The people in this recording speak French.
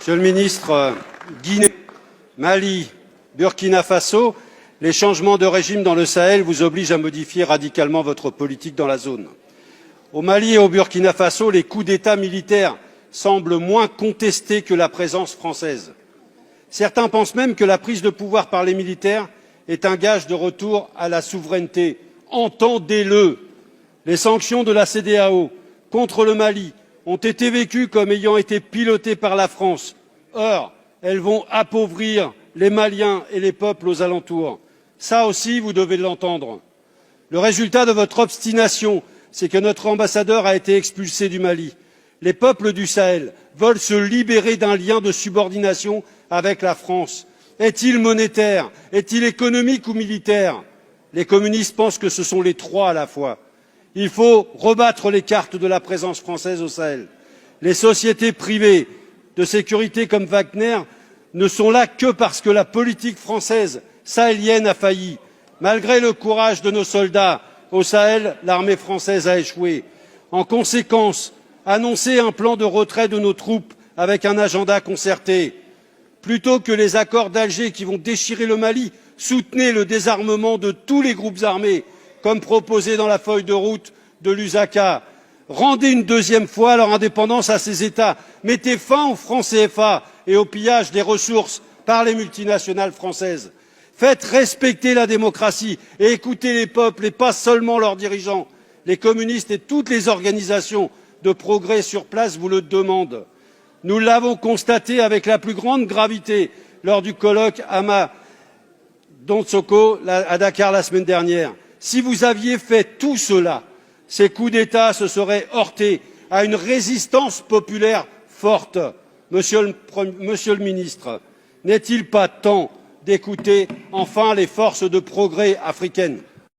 Monsieur le ministre, Guinée, Mali, Burkina Faso, les changements de régime dans le Sahel vous obligent à modifier radicalement votre politique dans la zone. Au Mali et au Burkina Faso, les coups d'État militaires semblent moins contestés que la présence française. Certains pensent même que la prise de pouvoir par les militaires est un gage de retour à la souveraineté. Entendez-le. Les sanctions de la CEDEAO contre le Mali ont été vécues comme ayant été pilotées par la France. Or, elles vont appauvrir les Maliens et les peuples aux alentours. Ça aussi, vous devez l'entendre. Le résultat de votre obstination, c'est que notre ambassadeur a été expulsé du Mali. Les peuples du Sahel veulent se libérer d'un lien de subordination avec la France. Est-il monétaire? Est-il économique ou militaire? Les communistes pensent que ce sont les trois à la fois. Il faut rebattre les cartes de la présence française au Sahel. Les sociétés privées de sécurité comme Wagner ne sont là que parce que la politique française sahélienne a failli. Malgré le courage de nos soldats au Sahel, l'armée française a échoué. En conséquence, annoncez un plan de retrait de nos troupes avec un agenda concerté. Plutôt que les accords d'Alger qui vont déchirer le Mali, soutenez le désarmement de tous les groupes armés, comme proposé dans la feuille de route de Lusaka. Rendez une deuxième fois leur indépendance à ces États. Mettez fin au franc CFA et au pillage des ressources par les multinationales françaises. Faites respecter la démocratie et écoutez les peuples et pas seulement leurs dirigeants. Les communistes et toutes les organisations de progrès sur place vous le demandent. Nous l'avons constaté avec la plus grande gravité lors du colloque Ama Donsoko à Dakar la semaine dernière. Si vous aviez fait tout cela, ces coups d'État se seraient heurtés à une résistance populaire forte. Monsieur le ministre, n'est-il pas temps d'écouter enfin les forces de progrès africaines ?